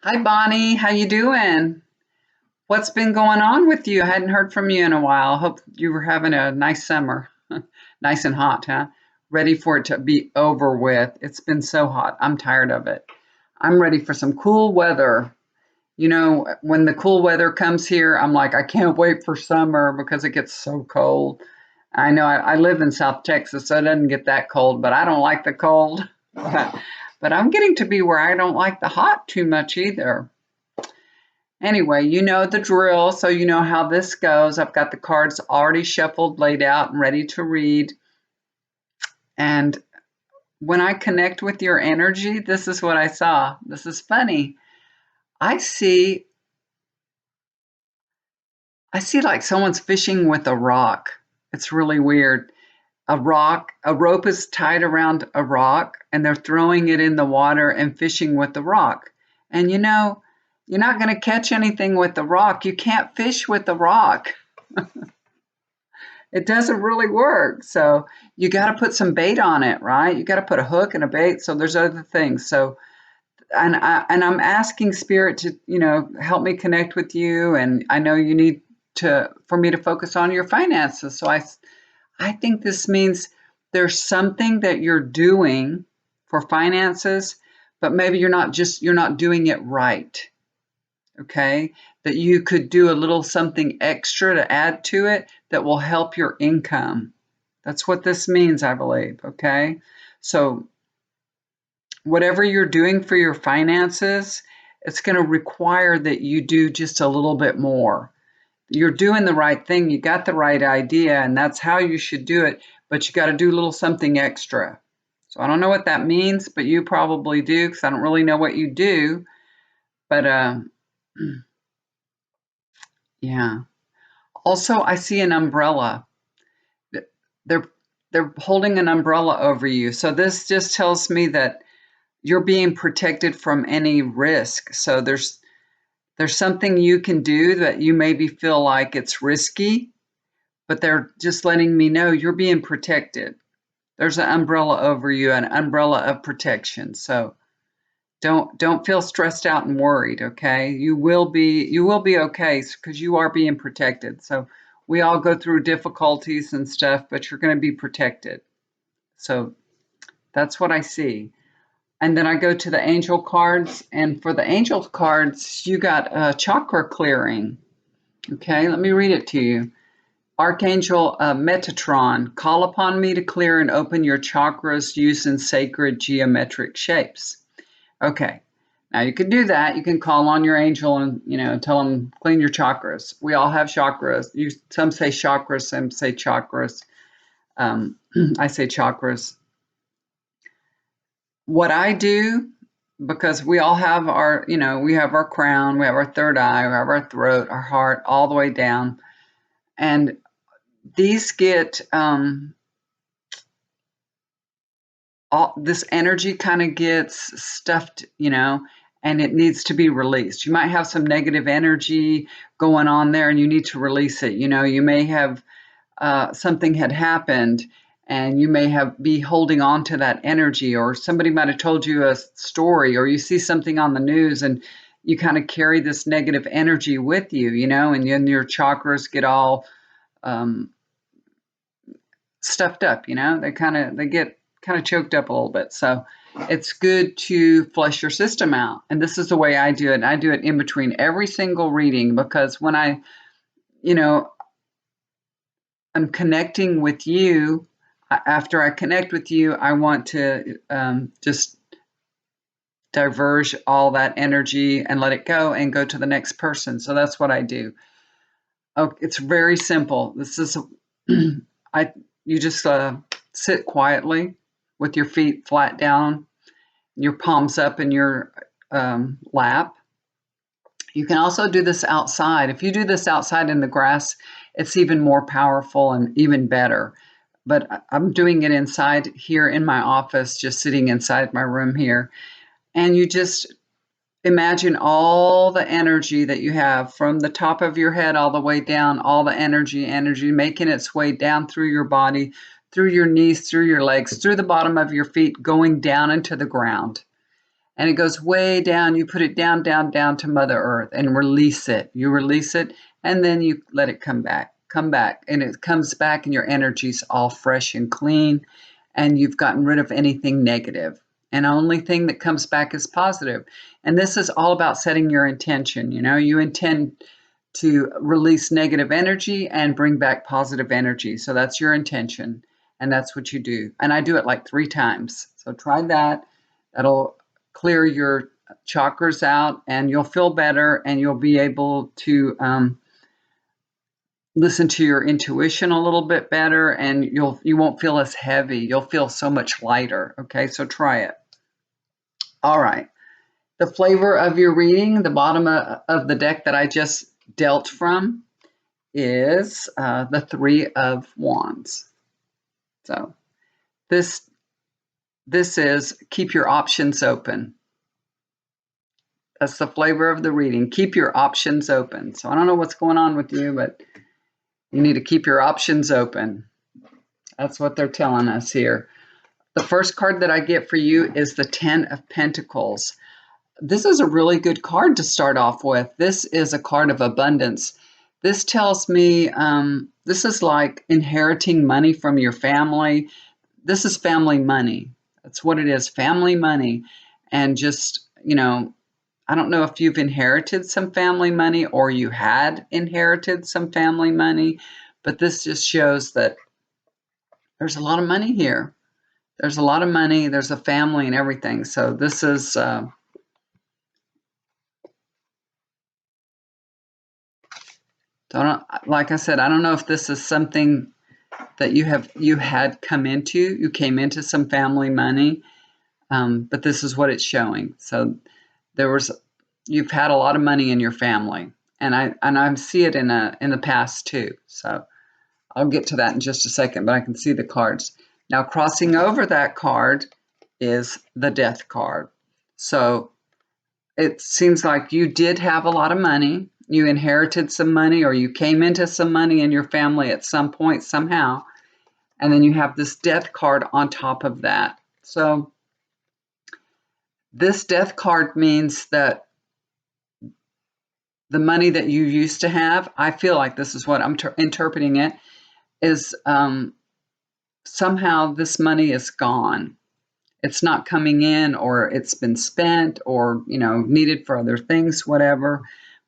Hi Bonnie, how you doing? What's been going on with you? I hadn't heard from you in a while. Hope you were having a nice summer. Nice and hot, huh? Ready for it to be over with. It's been so hot. I'm tired of it. I'm ready for some cool weather. When the cool weather comes here, I'm like, I can't wait for summer because it gets so cold. I know I live in South Texas, so it doesn't get that cold, but I don't like the cold. But I'm getting to be where I don't like the hot too much either. Anyway, you know the drill, so you know how this goes. I've got the cards already shuffled, laid out, and ready to read. And when I connect with your energy, this is what I saw. This is funny. I see I see like someone's fishing with a rock. It's really weird. A rope is tied around a rock and they're throwing it in the water and fishing with the rock. And you're not going to catch anything with the rock. You can't fish with the rock. It doesn't really work. So you got to put some bait on it, right? You got to put a hook and a bait. So there's other things. So I'm asking spirit to help me connect with you, and I know you need to for me to focus on your finances. So I think this means there's something that you're doing for finances, but maybe you're not doing it right. Okay, that you could do a little something extra to add to it that will help your income. That's what this means, I believe. Okay, so whatever you're doing for your finances, it's going to require that you do just a little bit more. You're doing the right thing, you got the right idea, and that's how you should do it, but you got to do a little something extra. So I don't know what that means, but you probably do because I don't really know what you do. But yeah. Also, I see an umbrella. They're they're holding an umbrella over you. So this just tells me that you're being protected from any risk. So there's something you can do that you maybe feel like it's risky, but they're just letting me know you're being protected. There's an umbrella over you, an umbrella of protection. So don't feel stressed out and worried, okay? You will be okay because you are being protected. So we all go through difficulties and stuff, but you're going to be protected. So that's what I see. And then I go to the angel cards, and for the angel cards, you got chakra clearing. Okay, let me read it to you. Archangel Metatron, call upon me to clear and open your chakras using sacred geometric shapes. Okay, now you can do that. You can call on your angel and tell them clean your chakras. We all have chakras. Some say chakras, some say chakras. I say chakras. What I do, because we all have we have our crown, we have our third eye, we have our throat, our heart, all the way down, and these get all this energy kind of gets stuffed, and it needs to be released. You might have some negative energy going on there, and you need to release it. You may have something had happened and you may have be holding on to that energy, or somebody might have told you a story, or you see something on the news and you kind of carry this negative energy with you, and then your chakras get all um, stuffed up, they get kind of choked up a little bit. So it's good to flush your system out, and this is the way I do it. I do it in between every single reading, because when you know I'm connecting with you. After I connect with you, I want to just diverge all that energy and let it go and go to the next person. So that's what I do. Oh, it's very simple. This is, I you just sit quietly with your feet flat down, your palms up in your lap. You can also do this outside. If you do this outside in the grass, it's even more powerful and even better. But I'm doing it inside here in my office, just sitting inside my room here. And you just imagine all the energy that you have from the top of your head all the way down, all the energy making its way down through your body, through your knees, through your legs, through the bottom of your feet, going down into the ground. and it goes way down. You put it down, down, down to Mother Earth and release it. You release it, and then you let it come back, and it comes back, and your energy's all fresh and clean, and you've gotten rid of anything negative. And the only thing that comes back is positive. And this is all about setting your intention. You intend to release negative energy and bring back positive energy. So that's your intention, and that's what you do. And I do it like 3 times. So try that. That'll clear your chakras out, and you'll feel better, and you'll be able to listen to your intuition a little bit better, and you won't feel as heavy. You'll feel so much lighter. Okay, so try it. All right. The flavor of your reading, the bottom of the deck that I just dealt from, is the 3 of Wands. So this is keep your options open. That's the flavor of the reading. Keep your options open. So I don't know what's going on with you, but you need to keep your options open. That's what they're telling us here. The first card that I get for you is the 10 of Pentacles. This is a really good card to start off with. This is a card of abundance. This tells me this is like inheriting money from your family. This is family money. That's what it is, family money. And just, I don't know if you've inherited some family money or you had inherited some family money, but this just shows that there's a lot of money here. There's a lot of money. There's a family and everything. So this is, like I said, I don't know if this is something that you had come into. You came into some family money, but this is what it's showing. So you've had a lot of money in your family, and I see it in the past too. So I'll get to that in just a second, but I can see the cards. Now crossing over that card is the Death card. So it seems like you did have a lot of money. You inherited some money, or you came into some money in your family at some point somehow. And then you have this Death card on top of that. So this Death card means that the money that you used to have, I feel like this is what I'm interpreting it, is somehow this money is gone. It's not coming in, or it's been spent, or needed for other things, whatever.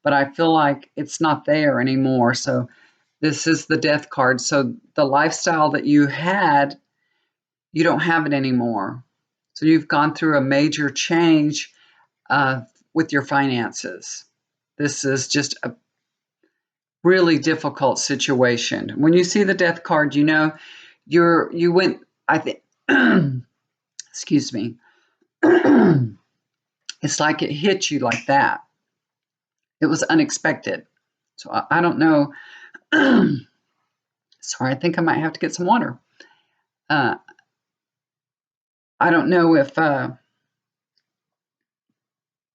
But I feel like it's not there anymore. So this is the Death card. So the lifestyle that you had, you don't have it anymore. So you've gone through a major change with your finances. This is just a really difficult situation. When you see the Death card, you went, I think, excuse me. It's like it hit you like that. It was unexpected. So I don't know. Sorry, I think I might have to get some water. I don't know if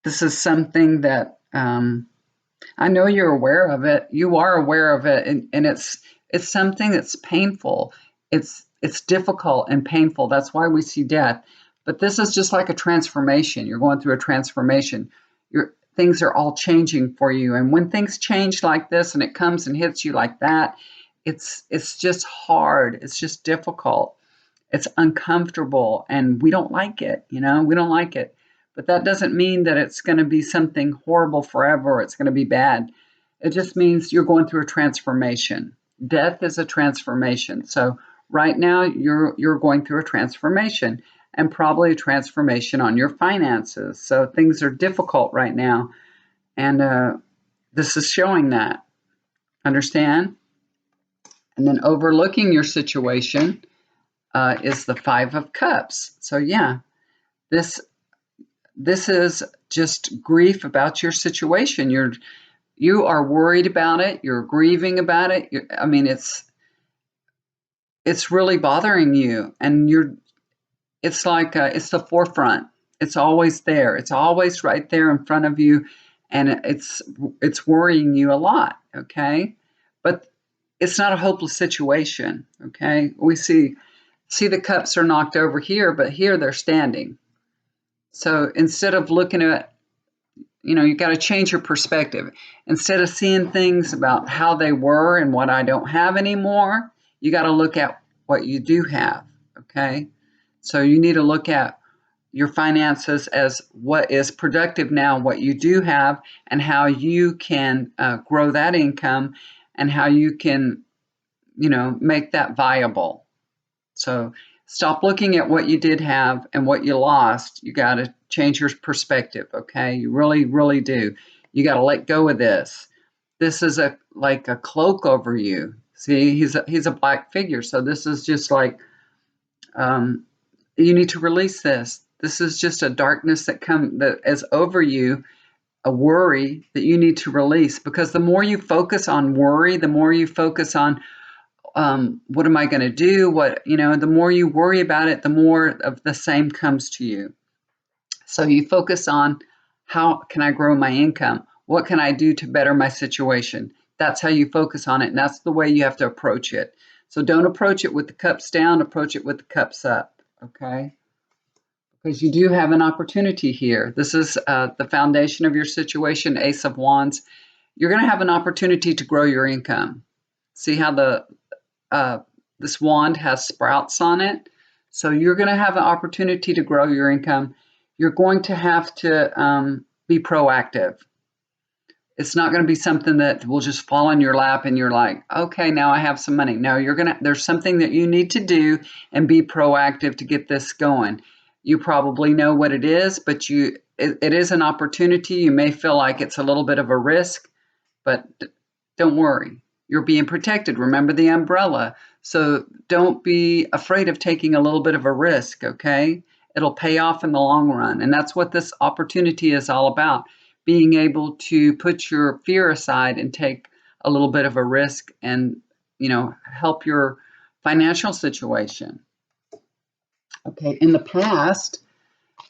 this is something that I know you're aware of it. You are aware of it, and it's something that's painful. It's difficult and painful. That's why we see death. But this is just like a transformation. You're going through a transformation. Things are all changing for you. And when things change like this, and it comes and hits you like that, it's just hard. It's just difficult. It's uncomfortable, and we don't like it. We don't like it. But that doesn't mean that it's going to be something horrible forever, or it's going to be bad. It just means you're going through a transformation. Death is a transformation. So right now you're going through a transformation, and probably a transformation on your finances. So things are difficult right now, and this is showing that. Understand? And then overlooking your situation is the 5 of Cups. So yeah, this is just grief about your situation. You are worried about it. You're grieving about it. It's really bothering you, and it's like it's the forefront. It's always there. It's always right there in front of you, and it's worrying you a lot. Okay, but it's not a hopeless situation. Okay, we see the cups are knocked over here, but here they're standing. So instead of looking at, you got to change your perspective. Instead of seeing things about how they were and what I don't have anymore, you got to look at what you do have. Okay. So you need to look at your finances as what is productive now, what you do have, and how you can grow that income and how you can, make that viable. So stop looking at what you did have and what you lost. You got to change your perspective, okay? You really, really do. You got to let go of this. This is like a cloak over you. See, he's a black figure, so this is just like you need to release this. This is just a darkness that is over you, a worry that you need to release. Because the more you focus on worry, the more you focus on what am I going to do? The more you worry about it, the more of the same comes to you. So you focus on how can I grow my income? What can I do to better my situation? That's how you focus on it. And that's the way you have to approach it. So don't approach it with the cups down, approach it with the cups up. Okay. Because you do have an opportunity here. This is the foundation of your situation, Ace of Wands. You're going to have an opportunity to grow your income. See how this wand has sprouts on it. So you're going to have an opportunity to grow your income. You're going to have to be proactive. It's not going to be something that will just fall in your lap and you're like, okay, now I have some money. No, there's something that you need to do and be proactive to get this going. You probably know what it is, but it is an opportunity. You may feel like it's a little bit of a risk, but don't worry. You're being protected. Remember the umbrella. So don't be afraid of taking a little bit of a risk, okay? It'll pay off in the long run. And that's what this opportunity is all about, being able to put your fear aside and take a little bit of a risk and, help your financial situation. Okay, in the past,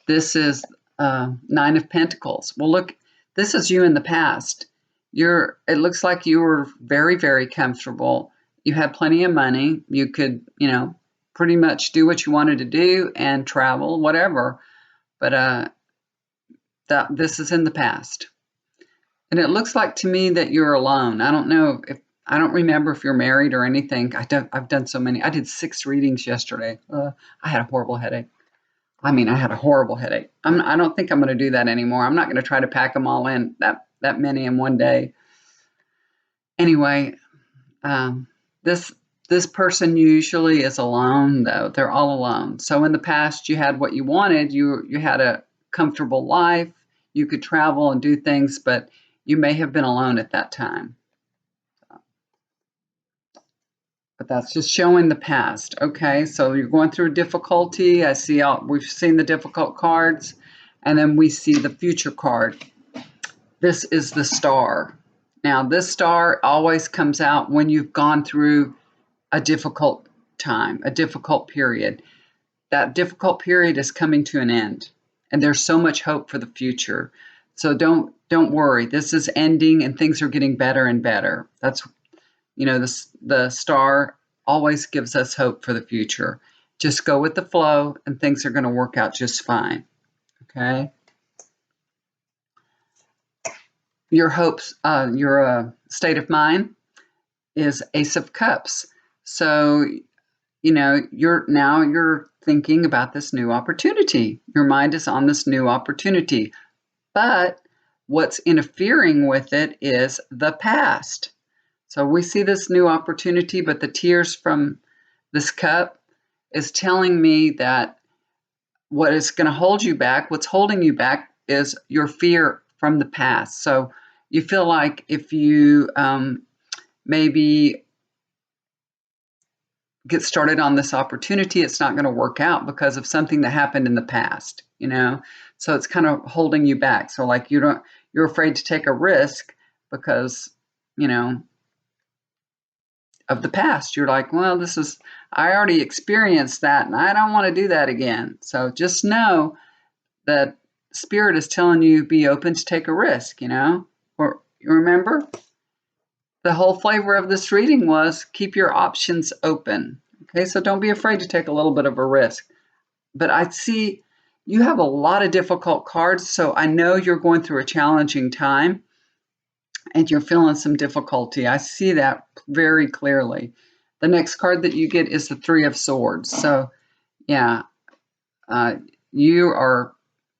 this is Nine of Pentacles. Well, look, this is you in the past. It looks like you were very, very comfortable. You had plenty of money. You could, pretty much do what you wanted to do and travel, whatever. But this is in the past. And it looks like to me that you're alone. I don't remember if you're married or anything. I've done so many. I did 6 readings yesterday. I had a horrible headache. I had a horrible headache. I don't think I'm going to do that anymore. I'm not going to try to pack them all in, that many in one day. Anyway, this person usually is alone, though. They're all alone. So in the past, you had what you wanted. You had a comfortable life. You could travel and do things, but you may have been alone at that time. But that's just showing the past. Okay, so you're going through difficulty. We've seen the difficult cards, and then we see the future card. This is the Star. Now, this star always comes out when you've gone through a difficult time, a difficult period. That difficult period is coming to an end, and there's so much hope for the future. So don't worry. This is ending, and things are getting better and better. That's the star always gives us hope for the future. Just go with the flow, and things are going to work out just fine. Okay. Your hopes, your state of mind is Ace of Cups. So, you're thinking about this new opportunity. Your mind is on this new opportunity. But what's interfering with it is the past. So we see this new opportunity, but the tears from this cup is telling me that what is going to hold you back, what's holding you back, is your fear from the past. So you feel like if you maybe get started on this opportunity, it's not going to work out because of something that happened in the past, So it's kind of holding you back. So like you're afraid to take a risk because, of the past. You're like, well, I already experienced that and I don't want to do that again. So just know that Spirit is telling you be open to take a risk, Or you remember? The whole flavor of this reading was keep your options open. Okay, so don't be afraid to take a little bit of a risk. But I see you have a lot of difficult cards, so I know you're going through a challenging time and you're feeling some difficulty. I see that very clearly. The next card that you get is the Three of Swords. So, yeah, you are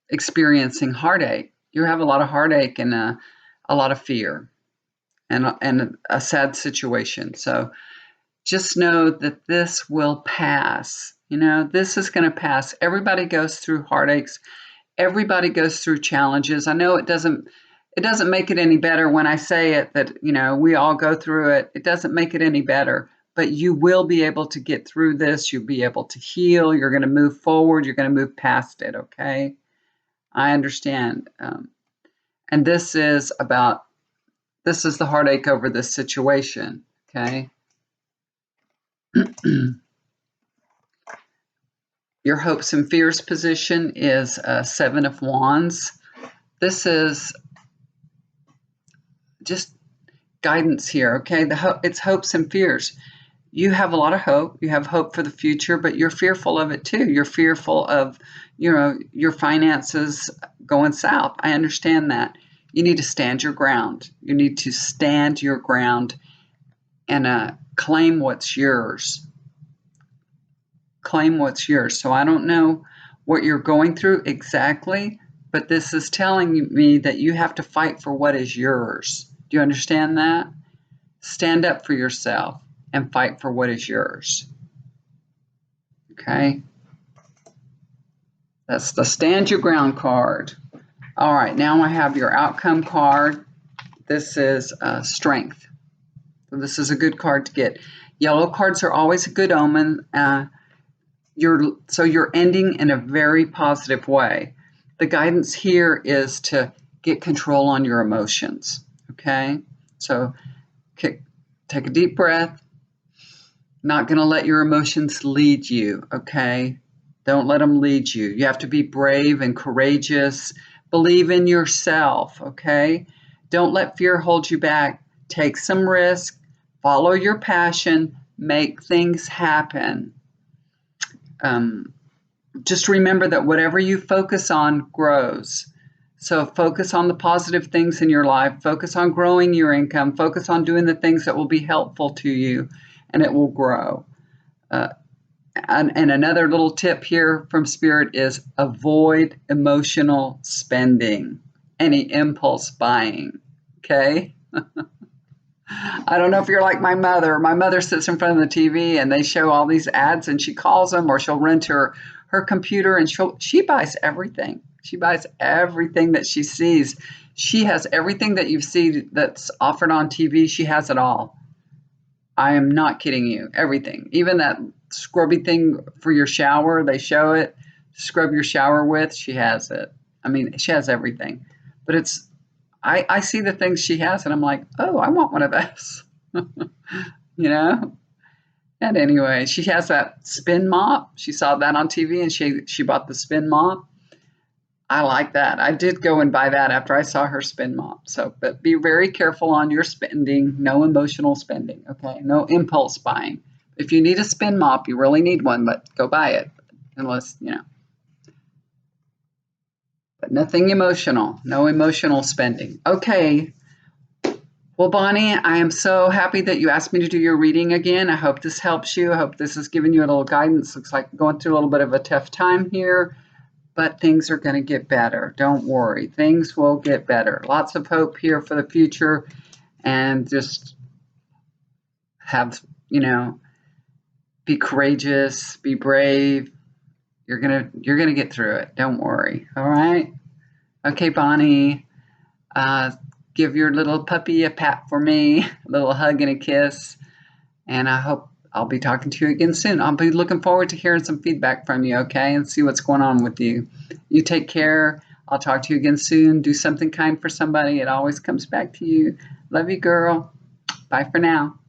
experiencing heartache. You have a lot of heartache and a lot of fear and a sad situation. So just know that this will pass. This is going to pass. Everybody goes through heartaches. Everybody goes through challenges. I know it doesn't make it any better when I say it that, we all go through it. It doesn't make it any better, but you will be able to get through this. You'll be able to heal. You're going to move forward. You're going to move past it. Okay. I understand. And this is the heartache over this situation. Okay. Your hopes and fears position is Seven of Wands. This is just guidance here, okay? It's hopes and fears. You have a lot of hope. You have hope for the future, but you're fearful of it too. You're fearful of, your finances going south. I understand that. You need to stand your ground. You need to stand your ground and claim what's yours. Claim what's yours. So I don't know what you're going through exactly, but this is telling me that you have to fight for what is yours. Do you understand that? Stand up for yourself and fight for what is yours. Okay? That's the stand your ground card. All right, now I have your outcome card. This is strength. So this is a good card to get. Yellow cards are always a good omen. You're ending in a very positive way. The guidance here is to get control on your emotions. Okay, so take a deep breath. Not going to let your emotions lead you. Okay, don't let them lead you. You have to be brave and courageous. Believe in yourself. Okay, don't let fear hold you back. Take some risk. Follow your passion. Make things happen. Just remember that whatever you focus on grows. So focus on the positive things in your life. Focus on growing your income. Focus on doing the things that will be helpful to you, and it will grow. And another little tip here from Spirit is avoid emotional spending, any impulse buying. Okay? I don't know if you're like my mother. My mother sits in front of the TV and they show all these ads and she calls them, or she'll rent her computer and she buys everything. She buys everything that she sees. She has everything that you see that's offered on TV. She has it all. I am not kidding you. Everything. Even that scrubby thing for your shower, they show it. Scrub your shower with, she has it. I mean, she has everything. But I see the things she has and I'm like, oh, I want one of those. And anyway, she has that spin mop. She saw that on TV and she bought the spin mop. I like that. I did go and buy that after I saw her spin mop. So, but be very careful on your spending. No emotional spending, okay? No impulse buying. If you need a spin mop, you really need one, but go buy it. Unless, But nothing emotional. No emotional spending. Okay. Well, Bonnie, I am so happy that you asked me to do your reading again. I hope this helps you. I hope this has given you a little guidance. Looks like going through a little bit of a tough time here, but things are going to get better. Don't worry. Things will get better. Lots of hope here for the future, and just have, be courageous, be brave. You're going to get through it. Don't worry. All right. Okay, Bonnie. Give your little puppy a pat for me, a little hug and a kiss. And I hope I'll be talking to you again soon. I'll be looking forward to hearing some feedback from you, okay, and see what's going on with you. You take care. I'll talk to you again soon. Do something kind for somebody. It always comes back to you. Love you, girl. Bye for now.